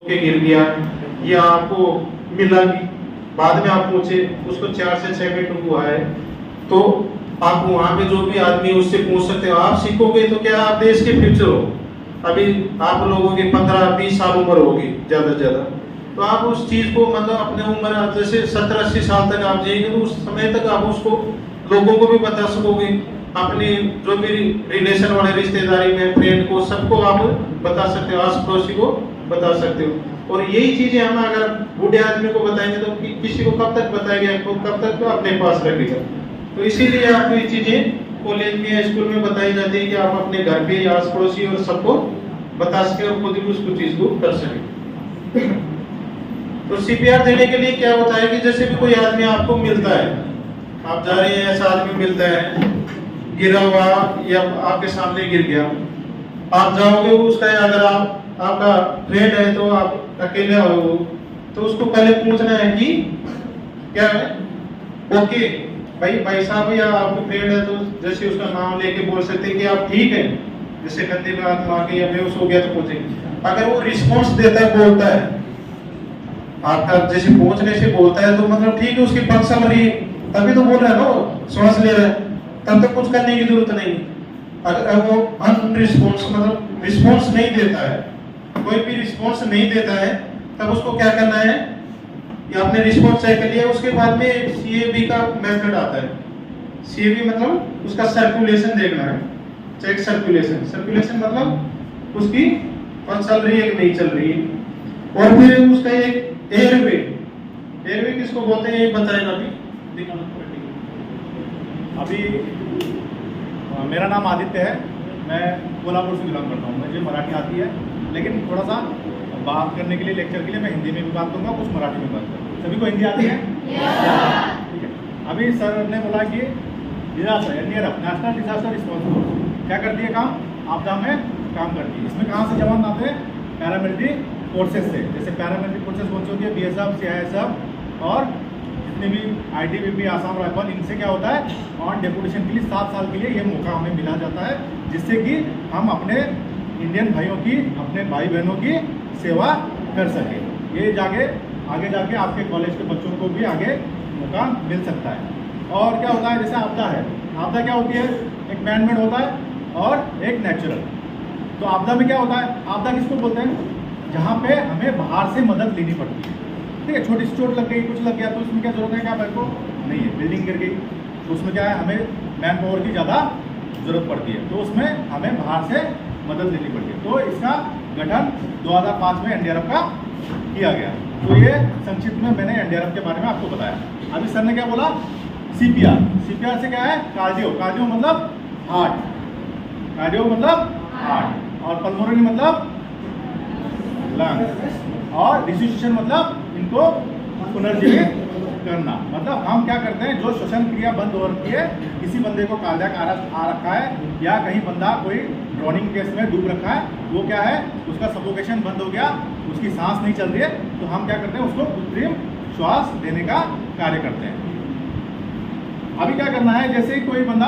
के गिर गया या आपको मिला भी, बाद में आप पूछे उसको 4 से 6 मिनट हुआ है, तो आप वहाँ पे जो भी आदमी उससे पूछ सकते हो। आप सीखोगे तो क्या आप देश के फ्यूचर हो। अभी आप लोगों की 15-20 साल उम्र होगी ज़्यादा से ज़्यादा, तो आप उस चीज़ को मतलब अपने उम्र जैसे 70-80 साल तक आप जिएंगे तो उस समय तक आप उसको लोगों को भी बता सकोगे, अपने जो भी रिलेशन वाले रिश्तेदारी में फ्रेंड को सबको आप बता सकते हो, आस पड़ोसी को बता सकते हो। और यही चीजें हम अगर बूढ़े आदमी को बताएंगे तो किसी को कब तक बताएंगे, कब तक तो अपने पास रखेगा। तो इसीलिए आपको ये चीजें कॉलेज में या स्कूल में बताई जाती है कि आप अपने घर पे आस पड़ोसी और सबको बता सके और खुद भी उसको चीज को कर सके। तो सीपीआर देने के लिए क्या होता है कि जैसे भी कोई आदमी आपको मिलता है, आप जा रहे हैं, ऐसा आदमी मिलता है गिरा हुआ या आपके सामने गिर गया, आप जाओगे उसका, अगर आपका फ्रेंड है तो आप अकेले हो तो उसको पहले पूछना है कि क्या है, ओके भाई साहब, या आपके फ्रेंड है तो जैसे उसका नाम लेके बोल सकते हैं कि आप ठीक है, जैसे कंधे पे हाथ मार के या बेहोश हो गया तो पूछेंगे। अगर वो रिस्पॉन्स देता है, बोलता है, आपका जैसे पहुंचने से बोलता है तो मतलब ठीक है, उसकी पल्स चल रही है, तभी तो बोल रहा है ना, सांस ले रहा है, तब तक कुछ करने की जरूरत नहीं। अगर वो अनरिस्पॉन्स मतलब रिस्पॉन्स नहीं देता है, कोई भी रिस्पॉन्स नहीं देता है, तब उसको क्या करना है, या आपने रिस्पॉन्स चेक कर लिया, उसके बाद में सीएबी का मेथड आता है। सीएबी मतलब उसका सर्कुलेशन देखना है, चेक सर्कुलेशन। सर्कुलेशन मतलब उसकी पल्स चल रही है कि नहीं चल रही है। और फिर उसका एक एयरवे किसको बोलते हैं ये बताएगा अभी, अभी मेरा नाम आदित्य है, मैं कोल्हापुर से बिलोंग करता हूँ। मुझे मराठी आती है, लेकिन थोड़ा सा बात करने के लिए, लेक्चर के लिए मैं हिंदी में भी बात करूँगा, कुछ मराठी में बात करूँगा। सभी को हिंदी आती है? ठीक है। अभी सर ने बोला कि NDRF national disaster response force क्या करती है काम, आपदा में काम करती है। इसमें कहाँ से जवान आते हैं? पैरामिलिट्री फोर्सेस से। जैसे पैरामिलिट्री फोर्सेस कौन सी होती है? BSF, CISF और जितने भी ITBP, आसाम राइफल, इनसे क्या होता है, ऑन डेपुटेशन के लिए 7 साल के लिए ये मौका हमें मिला जाता है, जिससे कि हम अपने इंडियन भाइयों की, अपने भाई बहनों की सेवा कर सके। ये आगे जाके आपके कॉलेज के बच्चों को भी आगे मौका मिल सकता है। और क्या होता है, जैसे आपदा है, आपदा क्या होती है, एक मैनमेड होता है और एक नेचुरल। तो आपदा में क्या होता है, आपदा किसको बोलते हैं, जहाँ पे हमें बाहर से मदद लेनी पड़ती है। ठीक है, छोटी सी चोट लग गई, कुछ लग गया, तो उसमें क्या जरूरत है, क्या मेरे को नहीं है, बिल्डिंग गिर गई, तो उसमें क्या है, हमें मैन पावर की ज़्यादा जरूरत पड़ती है, तो उसमें हमें बाहर से मदद लेनी पड़ती है। तो इसका गठन 2005 में NDRF का किया गया। तो ये संक्षिप्त में मैंने NDRF के बारे में आपको बताया। अभी सर ने क्या बोला, CPR से क्या है, कार्डियो मतलब हार्ट, और पल्मोनरी मतलब लंग्स, और रिसुसिटेशन मतलब इनको पुनर्जीवित करना। मतलब हम क्या करते हैं, जो श्वसन क्रिया बंद हो रखी है, किसी बंदे को कार्डियक अरेस्ट आ रखा है, या कहीं बंदा कोई ड्रोनिंग केस में डूब रखा है, वो क्या है, उसका सफोकेशन बंद हो गया, उसकी सांस नहीं चल रही है, तो हम क्या करते हैं, उसको कृत्रिम श्वास देने का कार्य करते हैं। अभी क्या करना है, जैसे ही कोई बंदा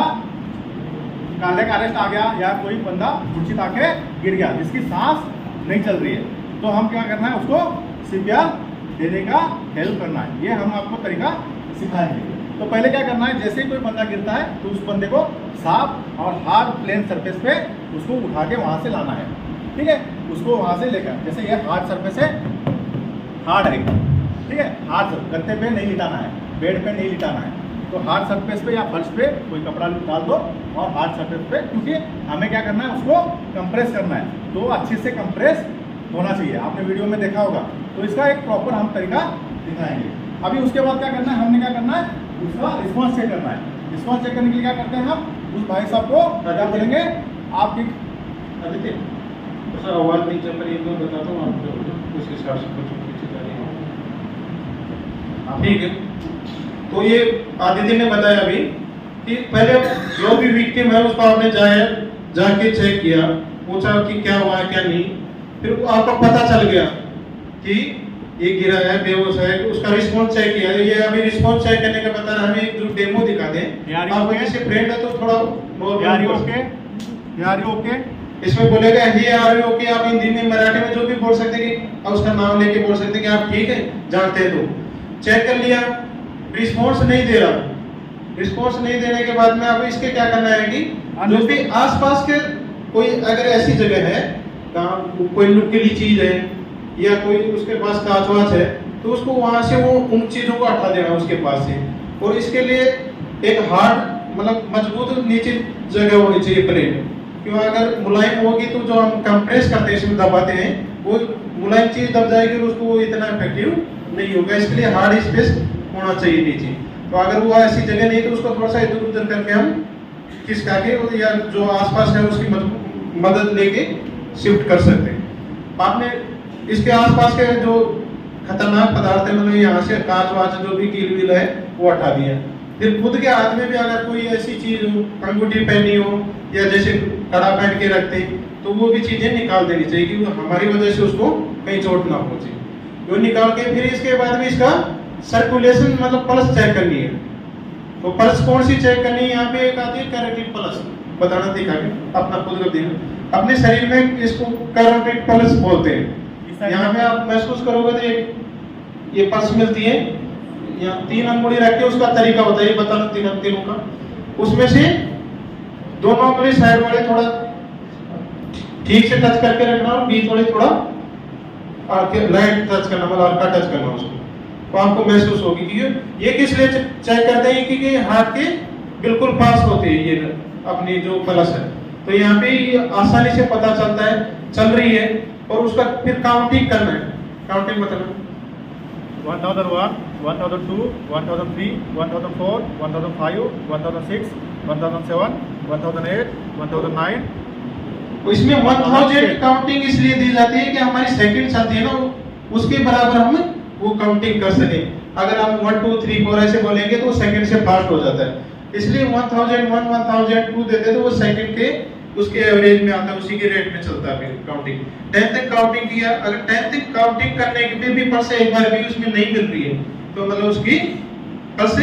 कार्डियक अरेस्ट आ गया या कोई बंदा मूर्छित आके गिर गया, जिसकी सांस नहीं चल रही है, तो हम क्या करना है, उसको CPR देने का हेल्प करना है। ये हम आपको तरीका सिखाएंगे। तो पहले क्या करना है, जैसे ही कोई बंदा गिरता है तो उस बंदे को साफ और हार्ड प्लेन सरफेस पे उसको उठा के वहाँ से लाना है। ठीक है, उसको वहाँ से लेकर, जैसे ये हार्ड सरफेस है, हार्ड है, ठीक है, हार्ड गत्ते पे नहीं लिटाना है, बेड पे नहीं लिटाना है, तो हार्ड सरफेस पे या फर्श पे कोई कपड़ा डाल दो और हार्ड सरफेस पे, क्योंकि हमें क्या करना है, उसको कंप्रेस करना है, तो अच्छे से कंप्रेस होना चाहिए। आपने वीडियो में देखा होगा, तो इसका एक प्रॉपर हम तरीका दिखाएंगे। अभी उसके बाद क्या करना है, हमने क्या करना है, उसका रिस्पॉन्स चेक करना है। रिस्पॉन्स चेक करने के लिए क्या करते हैं, हम उस भाई साहब को क्या बोलेंगे, आपकी आदित्य ऐसा आवाज नहीं चल रही है तो बताता हूँ आपको, उस हिसाब से कुछ ठीक है। तो ये आदित्य ने बताया अभी कि पहले जो भी विक्टिम है उसको आपने जाके चेक किया, पूछा कि क्या हुआ है क्या नहीं, फिर आपको पता चल गया कि ये गिरा है, बेहोश है, उसका रिस्पॉन्स चेक किया। ये अभी रिस्पॉन्स चेक करने का बता रहा, हमें एक जो डेमो दिखा दें, आपको जैसे फ्रेंड है तो थोड़ा ओके, इसमें बोलेगा ही आर यू ओके, आप हिंदी में मराठी में जो भी बोल सकते हैं कि और उसका नाम लेके बोल सकते हैं कि आप ठीक है जानते हैं। तो चेक कर लिया, रिस्पॉन्स नहीं दे रहा, रिस्पॉन्स नहीं देने के बाद में अब इसके क्या करना है कि जो भी आसपास के कोई अगर ऐसी जगह है कोई नुकीली चीज है या कोई उसके पास कांच वाच है तो उसको वहां से वो उन चीजों को हटा देना उसके पास से। और इसके लिए एक हार्ड मतलब मजबूत नीचे जगह होनी चाहिए प्लेट, क्यों अगर मुलायम होगी तो जो हम कंप्रेस करते हैं इसमें दबाते हैं वो मुलायम चीज दब जाएगी और उसको वो इतना इफेक्टिव नहीं होगा। इसके लिए हार्ड स्पेस होना चाहिए नीचे। तो अगर वो ऐसी जगह नहीं तो उसको थोड़ा सा इधर उधर करके हम खिसका के या जो आसपास है उसकी मदद लेके शिफ्ट कर सकते हैं। आपने इसके आसपास के जो खतरनाक पदार्थ है मतलब यहाँ से कांच वाच जो भी कील वील है वो हटा दिया। फिर खुद के हाथ में भी अगर कोई ऐसी चीज हो, अंगूठी पहनी हो या जैसे कड़ा पहन के रखते तो वो भी चीजें निकाल देनी चाहिए कि हमारी वजह से उसको कहीं चोट ना पहुंचे। वो निकाल के फिर इसके बाद में इसका सर्कुलेशन मतलब पल्स चेक करनी है। तो पल्स कौन सी चेक करनी है, यहाँ पे एक आती है कैरोटिड पल्स, बताना दिखा के अपना खुद को देना। अपने शरीर में इसको कैरोटिड पल्स बोलते हैं। यहाँ पे आप महसूस करोगे तो ये पल्स मिलती है, यहाँ 3 अंगुली रख के उसका तरीका होता है, ये बताना तीनों का। उसमें से दोनों अंगुली साइड वाले थोड़ा ठीक से टच करके रखना और बीच वाले थोड़ा लाइट टच करना मतलब हल्का टच करना उसको, तो आपको महसूस होगी कि ये किस लिए चेक करते हैं क्योंकि हार्ट के बिल्कुल पास होते हैं ये अपनी जो पल्स है। तो यहाँ पे आसानी से पता चलता है चल रही है और उसका फिर काउंटिंग करना है। काउंटिंग बताना 1001, 1002, 1003, 1004, 1005, 1006, 1007, 1008, 1009। इसमें 1000 काउंटिंग इसलिए दी जाती है कि हमारी सेकंड चलती है ना उसके बराबर हम वो काउंटिंग कर सके। अगर हम 1 2 3 4 ऐसे बोलेंगे तो सेकंड से फास्ट हो जाता है, इसलिए 1001 1002 देते तो वो सेकंड के उसके एवरेज में आता है, उसी के रेट में चलता है फिर काउंटिंग। 10 तक काउंटिंग किया, अगर 10 तक काउंटिंग करने के भी पल्स एक बार भी उसमें नहीं मिल रही है तो मतलब उसकी पल्स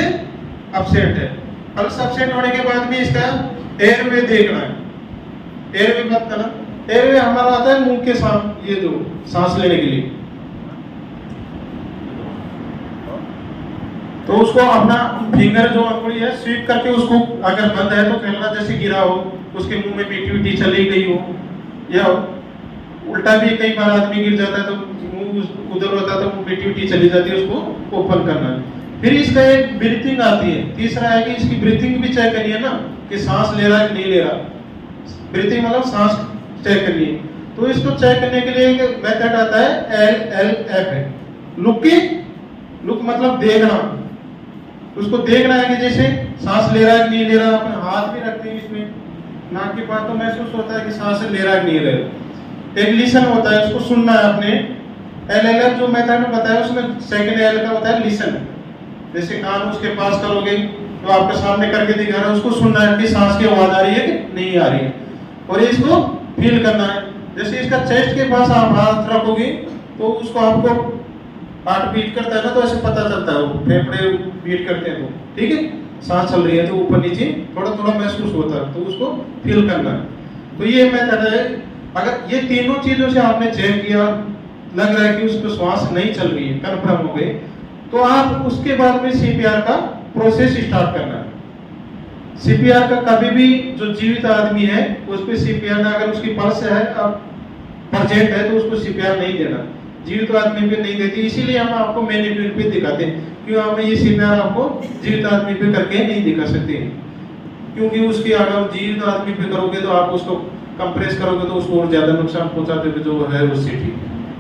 अपसेट है। पल्स अपसेट होने के बाद में इसका एयर वे देखना है। एयर वे बात करना, एयर वे हमारा आता है मुंह के साथ, ये जो सांस लेने के लिए। तो उसको अपना फिंगर जो अंगुली है स्वीप करके उसको अगर बंद है तो कैमरा जैसे गिरा हो उसके मुंह में मिट्टी चली गई हो या उल्टा भी कई बार आदमी गिर जाता है तो मुंह उधर होता है तो मिट्टी चली जाती है, उसको ओपन करना है। फिर इसका एक ब्रीथिंग आती है। तीसरा है कि इसकी ब्रीथिंग भी चेक करनी है ना कि सांस ले रहा है कि नहीं ले रहा। ब्रीथिंग मतलब सांस चेक करनी है। तो इसको चेक करने के लिए एक मेथड आता है LLF है। लुक मतलब देखना, उसको देखना है कि जैसे सांस ले रहा है कि नहीं ले रहा। अपने हाथ भी रखते हैं इसमें नाक के पास तो महसूस होता है कि सांस ले रहा है कि नहीं ले रहा। एक लिसन होता है, उसको सुनना है अपने। LLF जो मेथड में बताया उसमें सेकंड L का होता है लिसन। जैसे कान उसके पास करोगे तो आपके सामने करके दिखा रहा है, उसको सुनना है कि सांस की आवाज आ रही है कि नहीं आ रही है और इसको फील करना है। जैसे इसका चेस्ट के पास आप हाथ रखोगे तो उसको आपको हार्ट बीट करता है ना तो ऐसे पता चलता है, वो फेफड़े बीट करते हैं तो ठीक है, सांस चल रही है तो ऊपर नीचे थोड़ा थोड़ा महसूस होता है तो उसको फील करना है। तो ये मेथड है। अगर ये तीनों चीजों से आपने चेक किया, लग रहा है कि उसको श्वास नहीं चल रही है, कन्फर्म हो गए, तो आप उसके बाद में CPR का प्रोसेस स्टार्ट करना है। CPR का कभी भी जो जीवित आदमी है उस पर CPR ना, अगर उसकी पल्स है प्रेजेंट है तो उसको CPR नहीं देना, जीवित आदमी पे नहीं देती। इसीलिए हम आपको मैन्युअल पे दिखाते हैं, क्यों हमें ये CPR आपको जीवित आदमी पे करके नहीं दिखा सकते हैं, क्योंकि उसकी अगर जीवित आदमी पे करोगे तो आप उसको कंप्रेस करोगे तो उसको और ज्यादा नुकसान पहुंचा देते जो है उससे।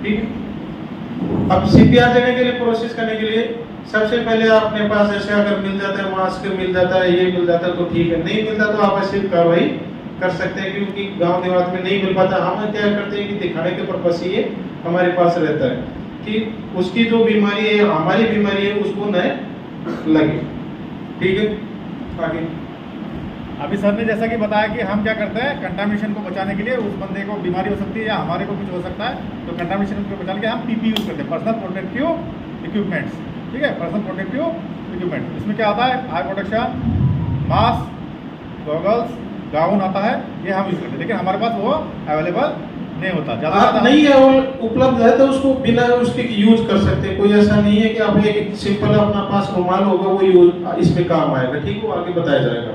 ठीक है। अब CPR देने के लिए प्रोसेस करने के लिए सबसे पहले अपने पास ऐसे अगर मिल जाता है, मास्क मिल जाता है, ये मिल जाता है तो ठीक है, नहीं मिलता तो आप ऐसे कार्रवाई कर सकते हैं, क्योंकि गांव देहात में नहीं मिल पाता। हम क्या करते हैं कि दिखाने के पर्पस से ये हमारे पास रहता है कि उसकी जो बीमारी है हमारी बीमारी है उसको न लगे। ठीक है। आगे अभी सर ने जैसा कि बताया कि हम क्या करते हैं कंटामिनेशन को बचाने के लिए, उस बंदे को बीमारी हो सकती है या हमारे को कुछ हो सकता है, तो कंटामिनेशन को बचाने के लिए हम PP यूज करते हैं, पर्सनल प्रोटेक्टिव इक्विपमेंट्स। ठीक है, पर्सनल प्रोटेक्टिव इक्विपमेंट। इसमें क्या आता है, आई प्रोटेक्शन, मास्क, गॉगल्स, गाउन आता है, ये हम यूज़ करते हैं, लेकिन हमारे पास वो अवेलेबल नहीं होता ज़्यादा आप नहीं है और उपलब्ध है तो उसको बिना उसके यूज कर सकते हैं। कोई ऐसा नहीं है कि आप एक सिंपल अपना पास रुमाल होगा वो यूज इसमें काम आएगा। ठीक है, वो आगे बताया जाएगा।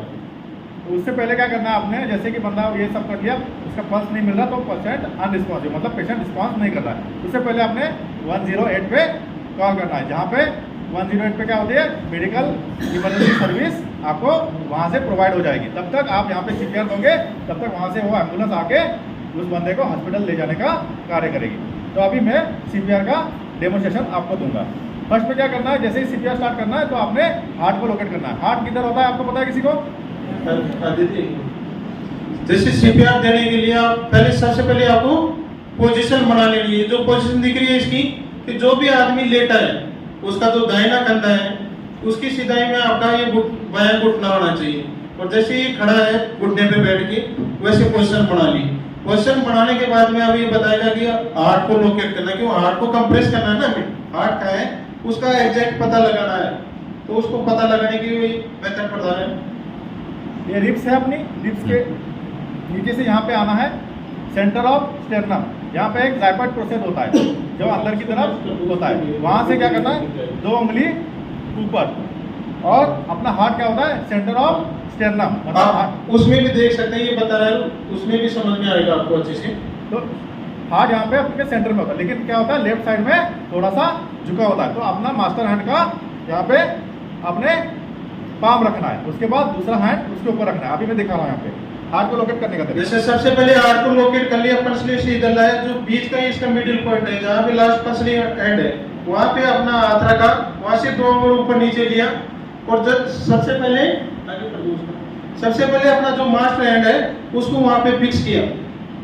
तो उससे पहले क्या करना है आपने, जैसे कि बंदा ये सब कर लिया, उसका पल्स नहीं मिल रहा तो पेशेंट अनरिस्पॉन्सिव, मतलब पेशेंट रिस्पॉन्स नहीं कर रहा है, उससे पहले आपने 108 पे कॉल करना है, जहाँ पे 108 पे क्या होती है, मेडिकल इमरजेंसी सर्विस आपको वहाँ से प्रोवाइड हो जाएगी। तब तक आप यहाँ पे CPR दोगे, तब तक वहाँ से वो एम्बुलेंस आके उस बंदे को हॉस्पिटल ले जाने का कार्य करेगी। तो अभी मैं CPR का डेमोन्स्ट्रेशन आपको दूंगा। फर्स्ट पे क्या करना है, जैसे ही CPR स्टार्ट करना है तो आपने हार्ट को लोकेट करना है। हार्ट किधर होता है आपको पता है किसी को? जैसे CPR देने के लिए आप पहले सबसे पहले आपको पोजीशन बना लेनी है। जो पोजीशन दिख रही है इसकी, कि जो भी आदमी लेटा है उसका जो दाहिना कंधा है उसकी सिधाई में आपका ये बायां घुटना होना चाहिए, और जैसे ये खड़ा है घुटने पे बैठ के वैसे पोजीशन बना ली। पोजीशन बनाने के बाद में अब ये बताएगा कि हार्ट को लोकेट करना, क्यों हार्ट को कंप्रेस करना है ना, हार्ट का है उसका एग्जैक्ट पता लगाना है। तो उसको पता लगाने की मेथड बता रहे हैं। ये रिब्स है, अपनी रिब्स के नीचे से यहाँ पे आना है, सेंटर ऑफ स्टेर्नम, यहाँ पे एक जाइपट प्रोसेस होता है जो अंदर की तरफ होता है। वहाँ से क्या करना है, 2 उंगली ऊपर, और अपना हार्ट क्या होता है, सेंटर ऑफ स्टेर्नम, आप उसमें भी देख सकते हैं, ये बता रहा है, उसमें भी समझ में आएगा आपको अच्छे से। तो हार्ट यहाँ पे अपने सेंटर में होता है, लेकिन क्या होता है लेफ्ट साइड में थोड़ा सा झुका होता है। तो अपना मास्टर हैंड का यहाँ पे अपने पाम रखना है, उसके बाद दूसरा हैंड उसके ऊपर रखना है। अभी मैं दिखा रहा हूँ यहाँ पे हार्ट को लोकेट करने का तरीका। जैसे सबसे पहले हार्ट को लोकेट कर लिया, पसली सीधा लाया, जो बीच का इसका मिडिल पॉइंट है जहाँ पे लास्ट पसली एंड है, वहाँ पे अपना हाथ रखा, वहाँ से 2 उंगली ऊपर नीचे लिया, और जब सबसे पहले अपना जो मास्टर हैंड है उसको वहाँ पे फिक्स किया।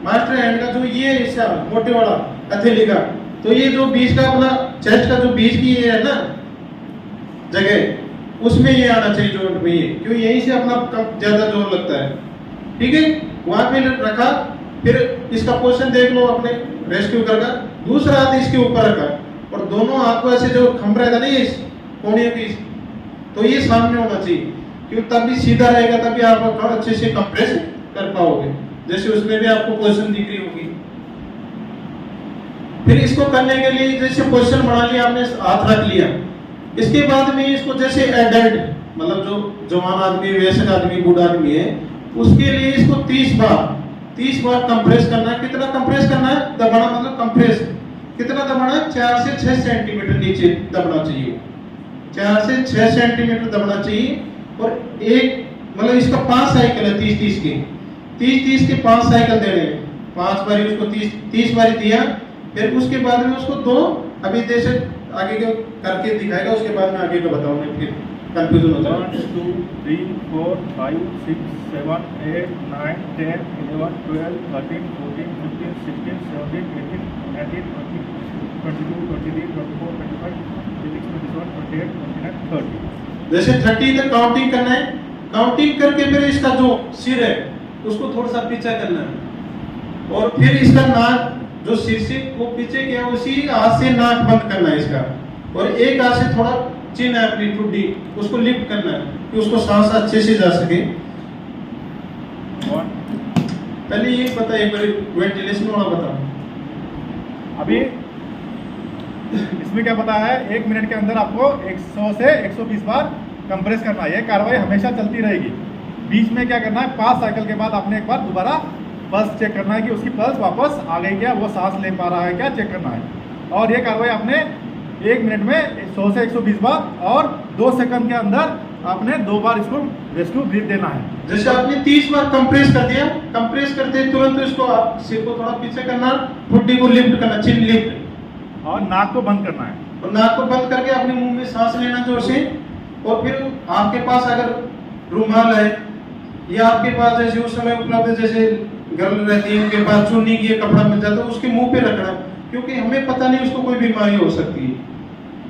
मास्टर हैंड का जो ये हिस्सा मोटे वाला हथेली का, तो ये जो बीच का अपना चेस्ट का जो बीच की ये है ना जगह, उसमें ये आना चाहिए जोड़ में, ये क्यों यहीं से अपना ज्यादा जोर लगता है। ठीक है, वहां पे रखा, फिर इसका पोजीशन देख लो अपने रेस्क्यू करके, दूसरा हाथ इसके ऊपर रखा, और दोनों हाथ को ऐसे जो खम रहेगा ना ये कोहनी की, तो ये सामने होना चाहिए, क्यों तभी सीधा रहेगा, तभी आप अच्छे से कंप्रेस कर पाओगे। जैसे उसमें भी आपको पोजीशन दिख रही होगी। फिर इसको करने के लिए जैसे पोजीशन बना लिया आपने, हाथ रख लिया, इसके बाद में इसको जैसे एडल्ट मतलब जो जवान आदमी, वयस्क आदमी, बूढ़ा आदमी है, उसके लिए इसको 30 बार कंप्रेस करना है। कितना कंप्रेस करना है, दबाना, मतलब कंप्रेस कितना दबाना है, 4 से 6 सेंटीमीटर नीचे दबना चाहिए, 4 से 6 सेंटीमीटर दबना चाहिए। और एक मतलब इसका 5 साइकिल है 30-30 के, 30-30 के 5 साइकिल देने हैं, 5 बारी उसको 30 बारी दिया। फिर उसके बाद में उसको 2 अभी जैसे आगे का करके दिखाएगा, उसके बाद में आगे का बताऊंगा, फिर कंफ्यूजन हो जाएगा। 1 2 3 4 5 6 7 8 9 10 11 12 13 14 15 16 17 18 19 20 22 23 24 25 26 27 28 29 30। जैसे 30 तक काउंटिंग करना है, काउंटिंग करके फिर इसका जो सिर है उसको थोड़ा सा पीछे करना है, और फिर इसका नाक जो सिर से वो पीछे किया, उसी हाथ से नाक बंद करना है इसका, और एक हाथ से थोड़ा चिन है अपनी ठुड्डी उसको लिफ्ट करना है कि उसको सांस अच्छे से जा सके। पहले ये पता है, एक बार वेंटिलेशन वाला बताओ। अभी इसमें क्या पता है, 1 मिनट के अंदर आपको 100 से 120 बार कंप्रेस करना है। ये कार्रवाई हमेशा चलती रहेगी। बीच में क्या करना है, 5 साइकिल के बाद आपने एक बार दोबारा पल्स चेक करना है कि उसकी पल्स वापस आ गई क्या, वो सांस ले पा रहा है क्या, चेक करना है। और ये कार्रवाई आपने 1 मिनट में 100 से 120 बार, और 2 सेकंड के अंदर आपने 2 बार इसको रेस्क्यू ब्रीथ देना है। जैसे आपने 30 बार कंप्रेस कर दिया, कंप्रेस करते तुरंत इसको सिर को थोड़ा पीछे करना, ठुड्डी को लिफ्ट करना, चिन लिफ्ट, और नाक को बंद करना है, और नाक को बंद करके अपने मुंह में सांस लेना जोर से। और फिर आपके पास अगर रुमाल है या आपके पास जैसे उस समय उपलब्ध जैसे गर्ल रहती है उनके पास चुन्नी की कपड़ा मिल जाता है, उसके मुंह पे रखना, क्योंकि हमें पता नहीं उसको कोई बीमारी हो सकती है,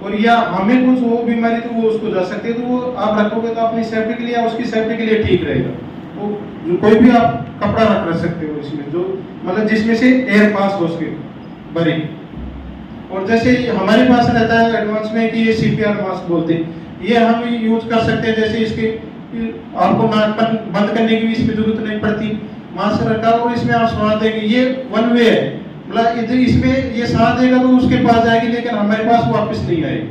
और या हमें कुछ हो बीमारी तो वो उसको जा सकती है, तो वो आप रखोगे तो अपनी सेफ्टी के लिए या उसकी सेफ्टी के लिए ठीक रहेगा। वो कोई भी आप कपड़ा रख सकते हो इसमें, जो मतलब जिसमें से एयर पास हो उसके बरी। और जैसे हमारे पास रहता है एडवांस में कि ये CPR मास्क बोलते हैं, ये हम यूज कर सकते हैं। जैसे इसके कि आपको नाक बंद करने की भी इसमें जरूरत नहीं पड़ती, मास्क रखा और इसमें आप सांस देंगे, ये वन वे है, मतलब इधर इसमें ये सांस देगा तो उसके पास जाएगी लेकिन हमारे पास वापस नहीं आएगी,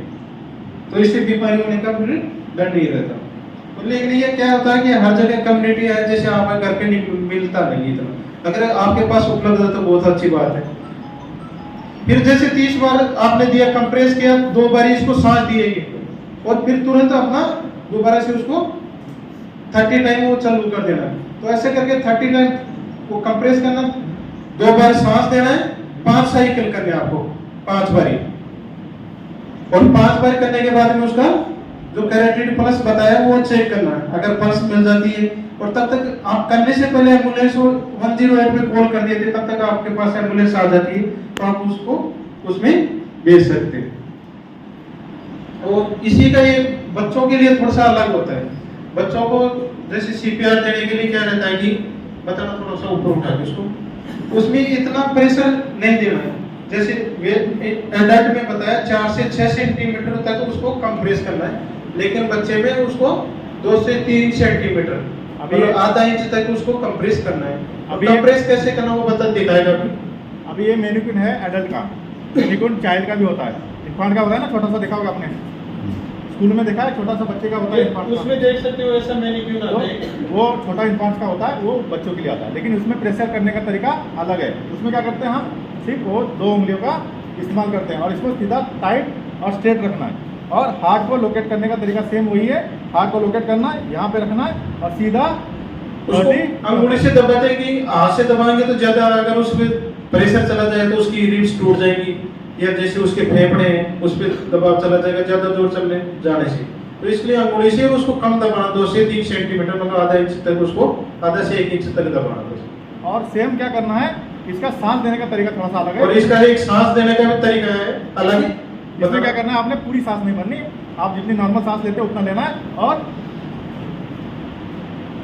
तो इससे बीमारी होने का फिर डर नहीं रहता। तो लेकिन ये क्या होता है कि हर जगह कम्युनिटी है, जैसे आप घर पे नहीं मिलता नहीं इतना, अगर आपके पास उपलब्ध है तो बहुत अच्छी बात है। फिर जैसे 30 बार आपने दिया, कंप्रेस किया, 2 बार इसको सांस दिए और फिर तुरंत अपना दोबारा से उसको 30 टाइम वो चालू कर देना। तो ऐसे करके 30 टाइम वो कंप्रेस करना, 2 बार सांस देना है, 5 साइकिल करने आपको 5 बारी, और 5 बार करने के बाद में उसका जो कैरेटिड पल्स बताया वो चेक करना है, अगर पल्स मिल जाती है, और तब तक आप करने से पहले एम्बुलेंस को 108 पे कॉल कर दिए थे, तब तक आपके पास एम्बुलेंस आ जाती है तो आप उसको उसमें भेज सकते हैं। और इसी का ये बच्चों के लिए थोड़ा सा अलग होता है। बच्चों को जैसे सीपीआर देने के लिए क्या रहता है कि बताना, थोड़ा सा ऊपर उठा के उसको, उसमें इतना प्रेशर नहीं देना है, जैसे एडल्ट में बताया 4 से 6 सेंटीमीटर तक उसको कंप्रेस करना है, लेकिन बच्चे में उसको 2 से 3 सेंटीमीटर, अभी आधा इंच तक उसको कंप्रेस करना है। अभी कंप्रेस कैसे करना वो बता दिखाएगा अभी ये मैनिक्विन है एडल्ट का, मैनिक्विन चाइल्ड का भी होता है, इन्फांट का होता है ना, छोटा सा देखा होगा आपने स्कूल में देखा है, छोटा सा बच्चे का होता है इन्फांट, उसमें देख सकते हो ऐसा मैनिक्विन आता है, वो छोटा इन्फांट का होता है, वो बच्चों के लिए आता है, लेकिन उसमें प्रेशर करने का तरीका अलग है। उसमें क्या करते हैं हम, सिर्फ वो 2 उंगलियों का इस्तेमाल करते हैं और इसको सीधा टाइट और स्ट्रेट रखना है, और हार्ट को लोकेट करने का तरीका सेम वही है, हार्ट को लोकेट करना है, यहाँ पे रखना है और सीधा अंगुली से दबाते हैं कि हाथ से दबाएंगे तो ज्यादा, अगर उसमें प्रेशर चला जाए तो उसकी रिब्स टूट जाएगी, या जैसे उसके फेफड़े हैं उस पर दबाव चला जाएगा ज्यादा जोर चलने जाने से, तो इसलिए अंगुली से उसको कम दबाना, 2 से 3 सेंटीमीटर, मतलब आधा इंच तक उसको, आधा से 1 इंच तक दबाना। और सेम क्या करना है, इसका सांस देने का तरीका थोड़ा सा अलग है, और इसका एक सांस देने का भी तरीका है अलग ही। इसमें क्या करना है, आपने पूरी सांस नहीं भरनी, आप जितनी नॉर्मल सांस लेते हैं उतना लेना है, और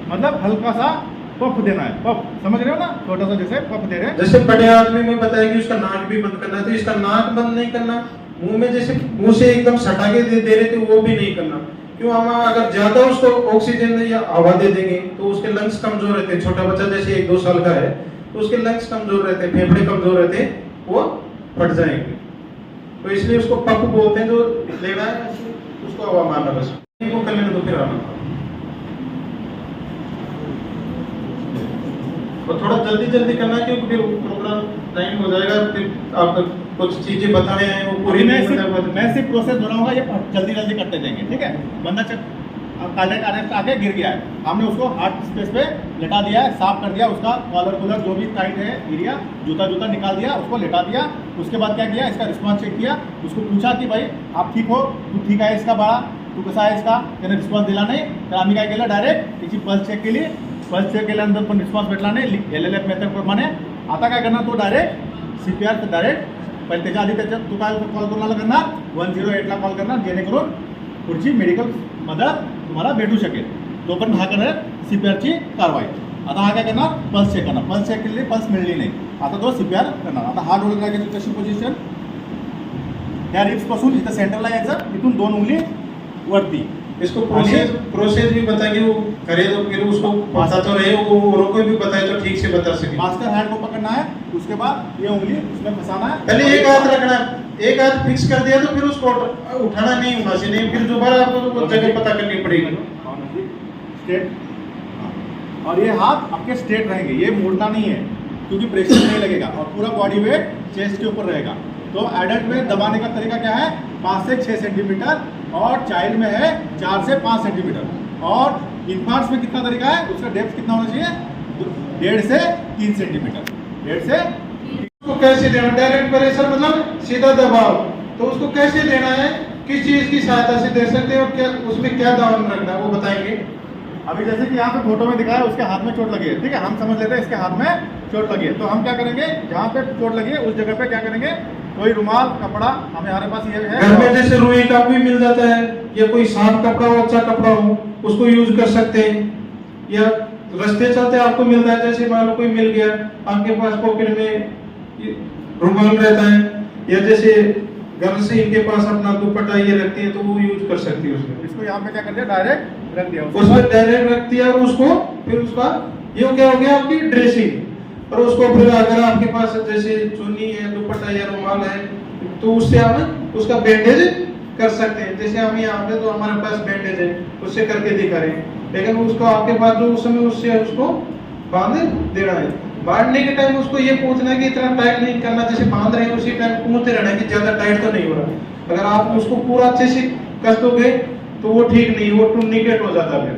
मतलब हल्का सा पफ देना है, पफ समझ रहे हो ना, छोटा सा जैसे पफ दे रहे हैं। जैसे बड़े आदमी में बताया कि उसका नाक भी बंद करना है, तो इसका नाक बंद नहीं करना, मुंह में जैसे मुंह से एकदम सटा के दे रहे थे वो भी नहीं करना, क्यों, हम अगर ज्यादा उसको ऑक्सीजन या हवा दे देंगे तो उसके लंग्स कमजोर रहते हैं, छोटा बच्चा जैसे 1-2 साल का है तो उसके लंग्स कमजोर रहते हैं, फेफड़े कमजोर रहते हैं, वो फट जाएंगे, तो इसलिए उसको पफ बोलते हैं, जो लेना है उसको हवा मारना, बस वो कर लेना तो फिर आना। और थोड़ा जल्दी करना है क्योंकि फिर प्रोग्राम टाइम हो जाएगा, फिर आप कुछ चीजें बताने हैं वो पूरी मैं सिर्फ प्रोसेस दोहराऊंगा, ये जल्दी करते जाएंगे, ठीक है। बंदा कार्डियक अरेस्ट आके गिर गया है, हमने उसको हार्ट स्पेस पे लेटा दिया है, साफ कर दिया, उसका कॉलर कूलर जो भी टाइट है एरिया, जूता निकाल दिया, उसको लेटा दिया। उसके बाद क्या किया, इसका रिस्पॉन्स चेक किया, उसको पूछा कि भाई आप ठीक हो, तू ठीक है, इसका बड़ा तू कसा आहे इसका, त्याने रिस्पॉन्स दिला नाही, तर आम्ही काय केलं, डायरेक्ट त्याची पल्स चेक केली, पल्स चेक केल्यानंतर पण रिस्पॉन्स भेटला नाही, LLF मेथड प्रमाणे आता काय करणार, तो डायरेक्ट CPR डायरेक्ट पहिले त्याच्या आधी त्याच्यात तू काय कॉल कोणाला करणार, 108ला कॉल करणार, जेणेकरून पुढची मेडिकल मदत तुम्हाला भेटू शकेल। तो पण हा करणार CPRची कारवाई। आता हा काय करणार, पल्स चेक करणार, पल्स चेक केली, पल्स मिळली नाही, आता तो CPR करणार। आता हा डोळे करायची कशी पोझिशन, या रिब्स पासून इथं सेंटरला यायचं, इथून 2 उंगली वरती, इसको प्रोसेस भी बताएंगे, वो करे तो फिर उसको पता तो रहे, वो औरों को भी बताए तो ठीक से बता सके। मास्टर हैंड को पकड़ना है, उसके बाद ये उंगली उसमें फंसाना है, पहले एक हाथ रखना, एक हाथ फिक्स कर दिया तो फिर उसको उठाना नहीं होना चाहिए, फिर दोबारा आपको जगह पता करनी पड़ेगी। स्ट्रेट, और ये हाथ आपके स्ट्रेट रहेंगे, ये मोड़ना नहीं है क्योंकि प्रेशर नहीं लगेगा, और पूरा बॉडी वेट चेस्ट के ऊपर रहेगा। तो एडल्ट में दबाने का तरीका क्या है, 5 से 6 सेंटीमीटर, और चाइल्ड में है 4 से 5 सेंटीमीटर, और इन्फांट्स में कितना तरीका है, उसका डेप्थ कितना होना चाहिए, 1.5 से 3 सेंटीमीटर, 1.5 से। उसको कैसे देना, डायरेक्ट प्रेशर मतलब सीधा दबाव, तो उसको कैसे देना है, किस चीज की सहायता से दे सकते हैं, और क्या उसमें क्या दावन रखना है वो बताएंगे। अभी जैसे कि यहाँ पे फोटो में दिखाया, उसके हाथ में चोट लगी है, ठीक है, हम समझ लेते हैं इसके हाथ में चोट लगी है, तो हम क्या करेंगे, जहाँ पे चोट लगी है उस जगह पे क्या करेंगे, कोई रुमाल, कपड़ा, हमारे पास ये है, घर में जैसे रुई का भी मिल जाता है, या कोई साफ कपड़ा हो, अच्छा कपड़ा हो, उसको यूज कर सकते हैं, या रास्ते चलते आपको मिलता है, जैसे मान लो कोई मिल गया, आपके पास पॉकेट में रुमाल रहता है, या जैसे घर से इनके पास अपना दुपट्टा ये रखती है तो वो यूज कर सकती है उसमें। इसको यहाँ पे क्या कर दिया, डायरेक्ट रख दिया उसमें डायरेक्ट रख दिया और उसको फिर उसका ये क्या हो गया आपकी ड्रेसिंग। और उसको फिर अगर आपके पास जैसे चुन्नी है, दुपट्टा या रुमाल है तो उससे हम उसका बैंडेज कर सकते हैं। जैसे हम यहाँ पे तो हमारे पास बैंडेज है उससे करके दिखा रहे हैं, लेकिन उसको आपके पास जो उस समय उससे उसको बांध देना है। बांधने के टाइम उसको ये पूछना है कि इतना टाइट नहीं करना, जैसे बांध रहे हैं उसी टाइम पूछते रहना है कि ज्यादा टाइट तो नहीं हो रहा। अगर आप उसको पूरा अच्छे से कस दोगे तो वो ठीक नहीं, वो टूर्निकेट हो जाता है।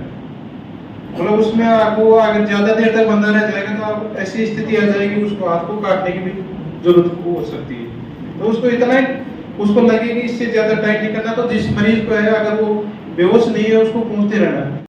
मतलब उसमें आपको अगर ज्यादा देर तक बंधा रह जाएगा तो आप ऐसी स्थिति आ जाएगी उसको हाथ को काटने की भी जरूरत हो सकती है। तो उसको इतना उसको लगे कि इससे ज्यादा टाइट नहीं करना। तो जिस मरीज को है अगर वो बेहोश नहीं है उसको पूछते रहना है।